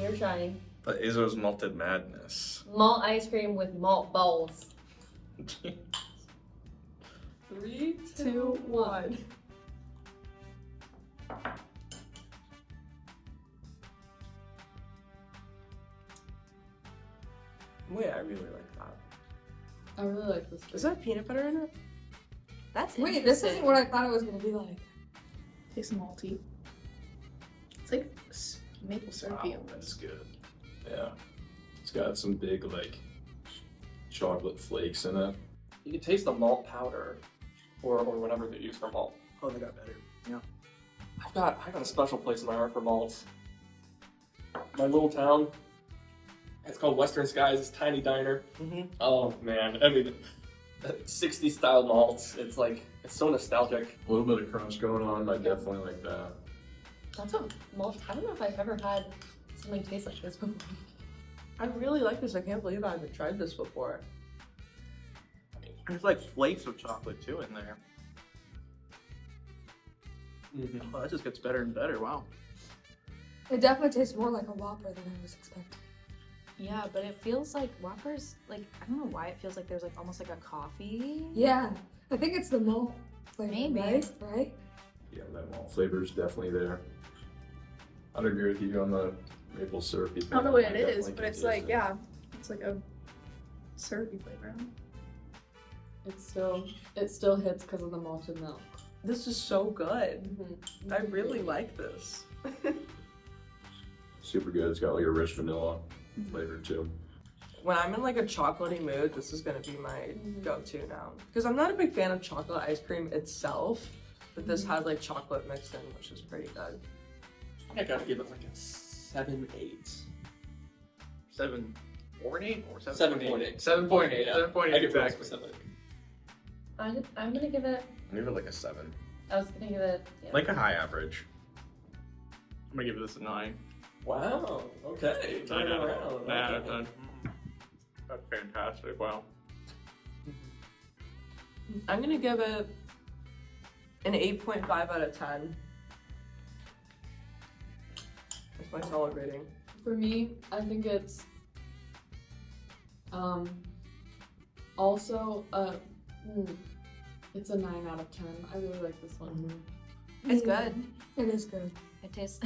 You're shining. But Izzo's Malted Madness. Malt ice cream with malt balls. 3, 2, 1. Wait, I really like that. I really like this. Is that peanut butter in it? That's Wait, this isn't what I thought it was gonna be like. Tastes malty. It's like maple syrupy. Wow, that's good. Yeah. It's got some big, like, chocolate flakes in it. You can taste the malt powder, or whatever they use for malt. Oh, they got better. Yeah. I got a special place in my heart for malts. My little town. It's called Western Skies. It's a tiny diner. Mm-hmm. Oh man, I mean, 60s style malts. It's like it's so nostalgic. A little bit of crunch going on. I definitely like that. That's a malt. I don't know if I've ever had something taste like this before. I really like this. I can't believe I haven't tried this before. There's like flakes of chocolate too in there. Mm-hmm. Oh, that just gets better and better. Wow. It definitely tastes more like a Whopper than I was expecting. Yeah, but it feels like Whoppers, like, I don't know why it feels like there's like almost like a coffee. Yeah, I think it's the malt flavor, Maybe. right? Yeah, that malt flavor is definitely there. I'd agree with you on the maple syrupy thing. I don't know what it definitely is, can but it's taste like, it. yeah, it's like a syrupy flavor. It still hits because of the malted milk. This is so good. Mm-hmm. I really like this. Super good. It's got like a rich vanilla flavor too. When I'm in like a chocolatey mood, this is gonna be my go-to now. Because I'm not a big fan of chocolate ice cream itself, but this has like chocolate mixed in, which is pretty good. I gotta give it like a 7-8. 7.8 or 7.8. 7.8. Yeah. 7.8 I get very exactly. specific. I'm gonna give it. I give it like a 7. I was gonna give it. Yeah. Like a high average. I'm gonna give this a 9. Wow. Okay. Turn it around. Okay. That's fantastic. Wow. I'm gonna give it an 8.5 out of 10. That's my solid rating. For me, I think it's also it's a 9 out of 10. I really like this one. It's good. It is good. It tastes,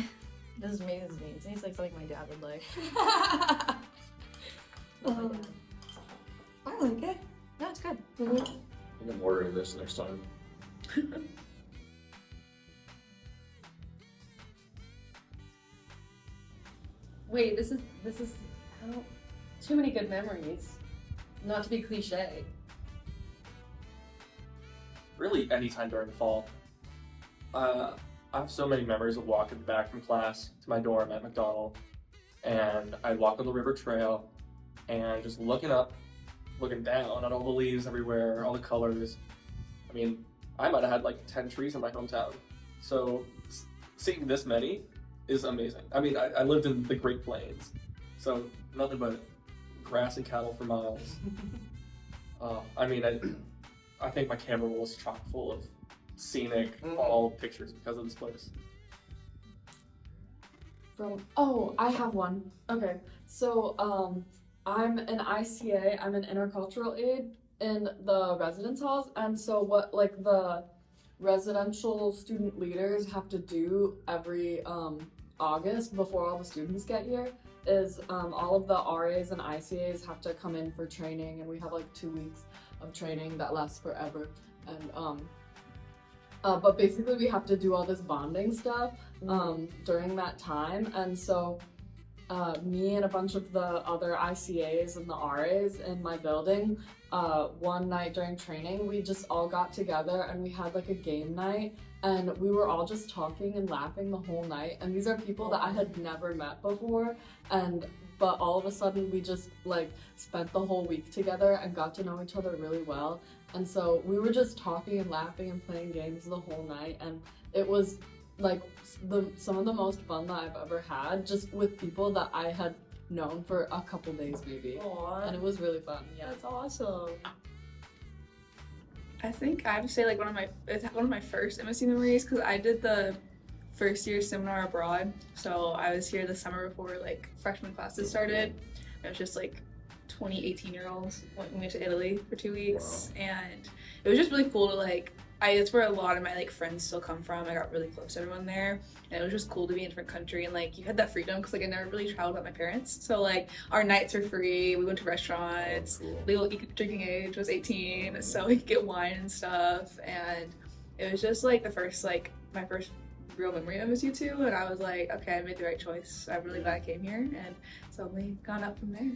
this is amazing to me. It tastes like something my dad would like. I like it. No, it's good. I think I'm ordering this next time. Wait, this is how too many good memories. Not to be cliche. Really, anytime during the fall. I have so many memories of walking back from class to my dorm at McDonald, and I'd walk on the river trail, and just looking up, looking down at all the leaves everywhere, all the colors. I mean, I might have had like 10 trees in my hometown, so seeing this many is amazing. I mean, I lived in the Great Plains, so nothing but grass and cattle for miles. I mean, I think my camera roll is chock full of scenic fall pictures because of this place. I have one. Okay. So I'm an ICA, I'm an intercultural aide in the residence halls, and so what like the residential student leaders have to do every August before all the students get here is all of the RAs and ICAs have to come in for training, and we have like 2 weeks of training that lasts forever. And but basically we have to do all this bonding stuff during that time, and so me and a bunch of the other ICAs and the RAs in my building, one night during training, we just all got together and we had like a game night, and we were all just talking and laughing the whole night. And these are people that I had never met before, but all of a sudden we just like spent the whole week together and got to know each other really well. And so we were just talking and laughing and playing games the whole night, and it was like some of the most fun that I've ever had, just with people that I had known for a couple days maybe. Aww. And it was really fun. Yeah. That's awesome. I think I have to say like one of my first MSC memories, because I did the first year seminar abroad. So I was here the summer before like freshman classes started. It was just like 20 18-year-olds we went to Italy for 2 weeks. Wow. And it was just really cool to like that's where a lot of my like friends still come from. I got really close to everyone there, and it was just cool to be in a different country, and like you had that freedom because like I never really traveled with my parents, so like our nights were free. We went to restaurants. Cool. Legal drinking age was 18, so we could get wine and stuff, and it was just like my first real memory of MSU2, and I was like, okay, I made the right choice. I'm really glad I came here, and so we've gone up from there.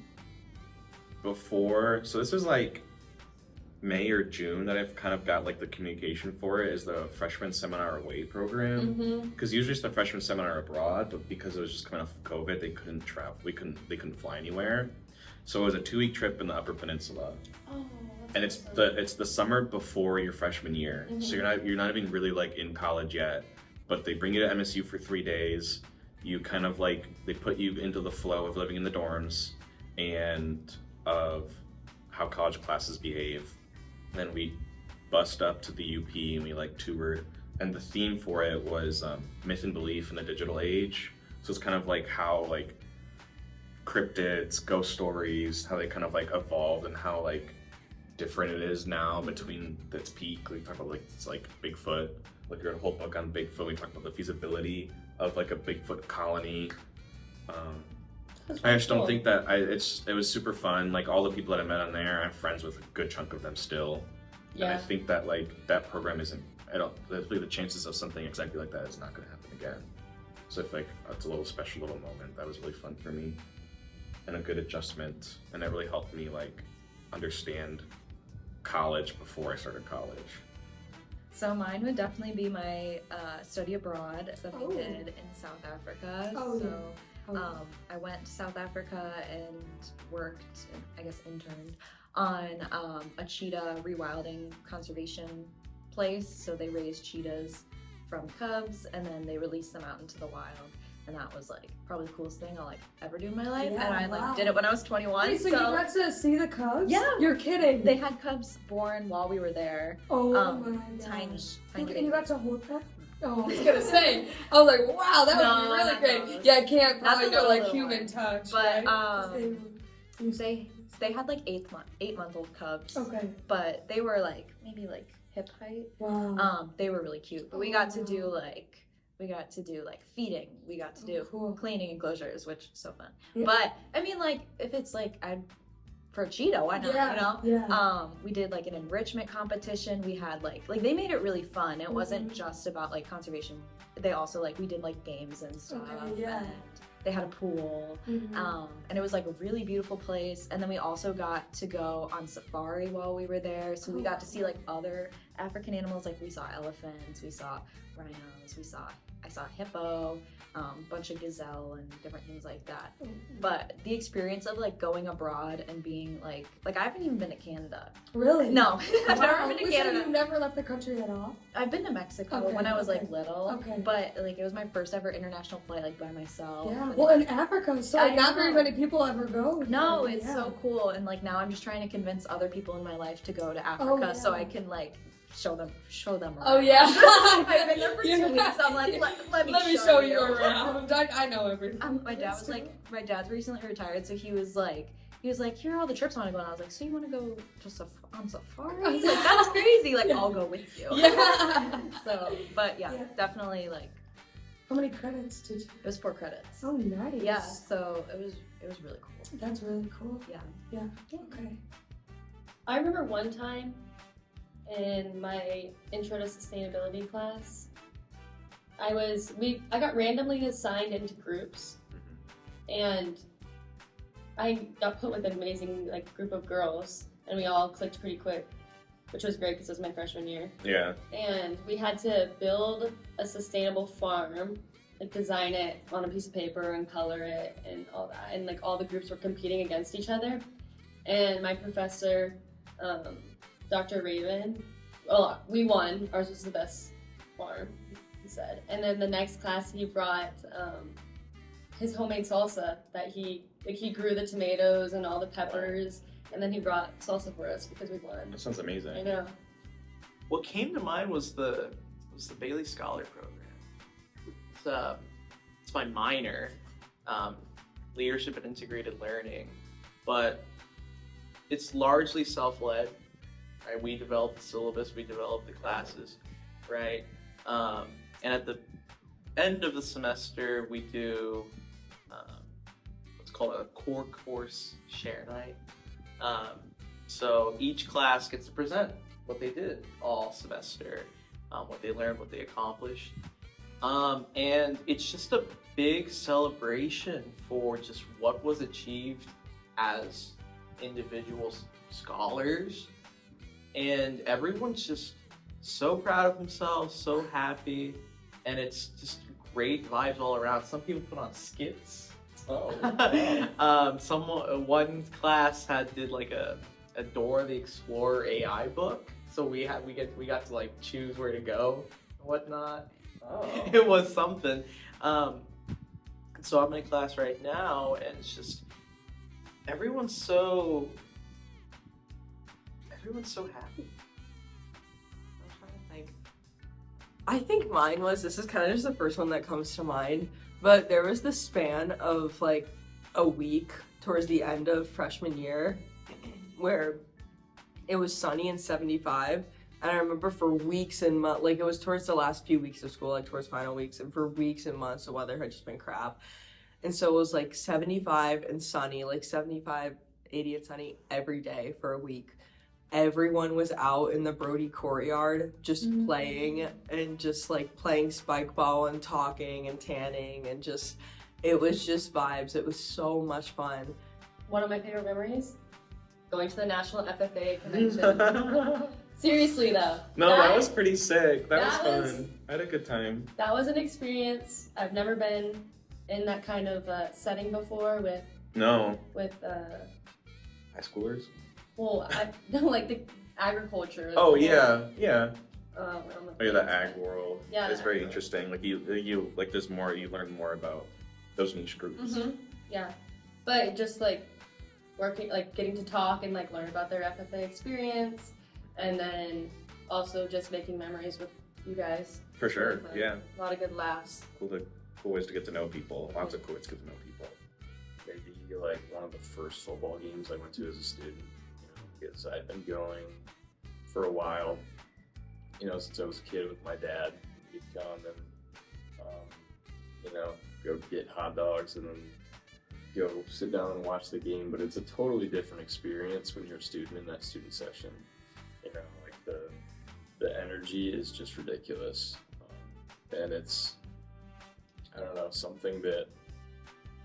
Before, so this was like May or June that I've kind of got like the communication for it, is the freshman seminar away program. Because usually it's the freshman seminar abroad, but because it was just coming off of COVID, they couldn't travel. They couldn't fly anywhere. So it was a 2-week trip in the Upper Peninsula, and it's the summer before your freshman year. So you're not even really like in college yet, but they bring you to MSU for 3 days. You kind of like, they put you into the flow of living in the dorms and of how college classes behave. Then we bust up to the UP and we like toured, and the theme for it was myth and belief in the digital age. So it's kind of like how like cryptids, ghost stories, how they kind of like evolved and how like different it is now between its peak. We talk about like it's like Bigfoot, like we wrote a whole book on Bigfoot. We talked about the feasibility of like a Bigfoot colony. I just don't think that it was super fun. Like all the people that I met on there, I'm friends with a good chunk of them still. Yeah. And I think that like that program isn't. I believe the chances of something exactly like that is not going to happen again. So I think it's a little special little moment that was really fun for me, and a good adjustment, and it really helped me like understand college before I started college. So mine would definitely be my study abroad that we Oh. did in South Africa. Oh, so yeah. I went to South Africa and worked, I guess interned, on a cheetah rewilding conservation place. So they raised cheetahs from cubs and then they released them out into the wild. And that was like probably the coolest thing I'll like ever do in my life. Yeah, and I like wow. did it when I was 21. Wait, so you got to see the cubs? Yeah. You're kidding. They had cubs born while we were there. Oh um, my gosh. tiny And you got to hold them? Oh, I was gonna say, I was like, wow, that No, would be really not great. those. Yeah, I can't Not probably the go like little human ones. touch, But right? they had like 8-month-old cubs. Okay. But they were like maybe like hip height. Wow. They were really cute. But we got to do like feeding. We got to do Cool. cleaning enclosures, which is so fun. Yeah. But I mean, like if it's like for a cheetah, why not? Yeah, You know. yeah. We did like an enrichment competition. We had like they made it really fun. It wasn't just about like conservation. They also like we did like games and stuff. Okay, yeah. And they had a pool. Mhm. And it was like a really beautiful place. And then we also got to go on safari while we were there. So we got to see like other African animals. Like we saw elephants, we saw rhinos, I saw a hippo, bunch of gazelle and different things like that. But the experience of like going abroad and being like I haven't even been to Canada. Really? No, I've never Wow. been to So Canada. you've never left the country at all? I've been to Mexico Okay, when I was okay. like little. Okay. But like it was my first ever international flight like by myself. Yeah. And, Well, like, in Africa, so I not very know. many people ever go. no, it's Yeah. so cool. And like now I'm just trying to convince other people in my life to go to Africa Oh, yeah. so I can like show them around. Oh yeah. I've been there for 2 Yeah. weeks. I'm like, let me show you around. I know everything. My dad was like, my dad's recently retired, so he was like, here are all the trips I want to go on. I was like, so you want to go just on safari? Like that's crazy. Like I'll go with you. Yeah. So, but yeah, Yeah. definitely like How many credits did you? it was 4 credits. Oh, nice. Yeah, so it was really cool. That's really cool. Yeah. Yeah. Okay. I remember one time in my intro to sustainability class, I got randomly assigned into groups, and I got put with an amazing like group of girls, and we all clicked pretty quick, which was great because it was my freshman year. Yeah. And we had to build a sustainable farm, like design it on a piece of paper and color it and all that. And like all the groups were competing against each other. And my professor, Dr. Raven, well, we won. Ours was the best farm, he said. And then the next class he brought his homemade salsa that he grew the tomatoes and all the peppers. And then he brought salsa for us because we won. That sounds amazing. I know. What came to mind was the Bailey Scholar Program. it's my minor, leadership and integrated learning, but it's largely self-led. Right? We develop the syllabus, we develop the classes, right? And at the end of the semester, we do what's called a core course share night. So each class gets to present what they did all semester, what they learned, what they accomplished. And it's just a big celebration for just what was achieved as individual scholars. And everyone's just so proud of themselves, so happy, and it's just great vibes all around. Some people put on skits. Oh. One class did like a Dora the Explorer AI book, so we got to like choose where to go and whatnot. Oh. It was something. So I'm in class right now, and it's just everyone's so happy. I'm trying to think. I think mine was, this is kind of just the first one that comes to mind, but there was this span of like a week towards the end of freshman year where it was sunny and 75. And I remember for weeks and months, like it was towards the last few weeks of school, like towards final weeks, and for weeks and months the weather had just been crap. And so it was like 75 and sunny, like 75, 80 and sunny every day for a week. Everyone was out in the Brody courtyard just playing and just like playing spike ball and talking and tanning and just, it was just vibes. It was so much fun. One of my favorite memories, going to the National FFA convention. Seriously though. No, that was pretty sick. That was was- fun. I had a good time. That was an experience. I've never been in that kind of setting before with No. high schoolers? well, like the agriculture. Oh yeah, yeah. Oh yeah, the ag world. Yeah, It's the very ag world. interesting. Like you like there's more. You learn more about those niche groups. Yeah, but just like working, like getting to talk and like learn about their FFA experience, and then also just making memories with you guys. For sure. Really fun. Yeah. A lot of good laughs. Cool ways to get to know people. Lots of cool ways to get to know people. Maybe like one of the first football games I went to as a student, because I've been going for a while, since I was a kid with my dad. We'd come and, go get hot dogs and then go sit down and watch the game. But it's a totally different experience when you're a student in that student section. Like the energy is just ridiculous. And it's, I don't know, something that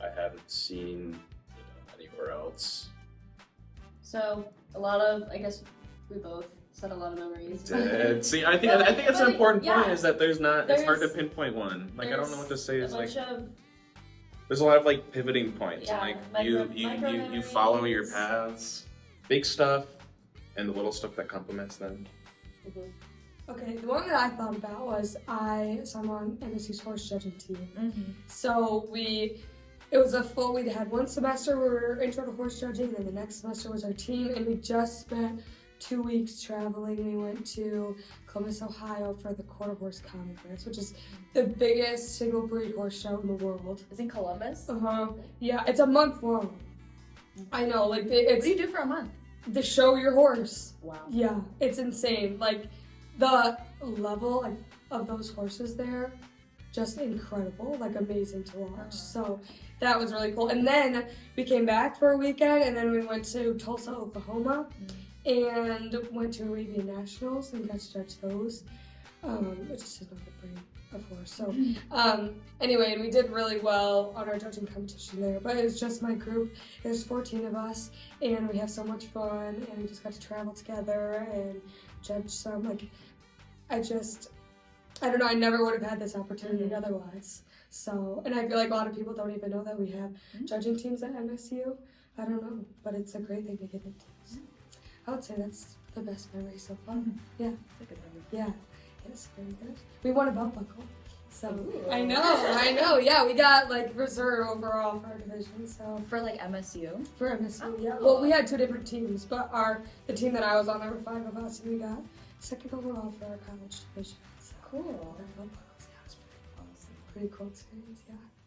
I haven't seen anywhere else. So a lot of, I guess we both said a lot of memories. See, I think that's an important point is that it's hard to There's- pinpoint one. Like I don't know what to say. A Is like bunch of there's a lot of like pivoting points. Yeah, And, micro you follow your memories. paths, big stuff, and the little stuff that complements them. Okay, the one that I thought about was so I'm on MSC's horse judging team. Mm-hmm. So we had one semester where we were intro to horse judging, and then the next semester was our team, and we just spent 2 weeks traveling. We went to Columbus, Ohio for the Quarter Horse Conference, which is the biggest single breed horse show in the world. Is in Columbus? Yeah, it's a month long. I know, like What it's do you do for a month? the show your horse. Wow. Yeah, it's insane. Like the level of those horses there, just incredible, like amazing to watch. So that was really cool. And then we came back for a weekend, and then we went to Tulsa, Oklahoma, and went to Arabian Nationals and got to judge those, which is just another breed of horse. So anyway, and we did really well on our judging competition there. But it was just my group. There's 14 of us, and we have so much fun, and we just got to travel together and judge some. Like, I don't know, I never would have had this opportunity otherwise. So, and I feel like a lot of people don't even know that we have judging teams at MSU. I don't know, but it's a great thing to get into. So I would say that's the best memory so far. Yeah. That's a good memory. Yeah. It's very good. We won a belt buckle. So I know. Yeah, we got like reserve overall for our division. So For like MSU? for MSU, Oh, yeah. cool. Well, we had 2 different teams, but the team that I was on, there were 5 of us, and we got 2nd overall for our college division. So Cool. our belt buckles, yeah, it was pretty pretty cool experience. Yeah.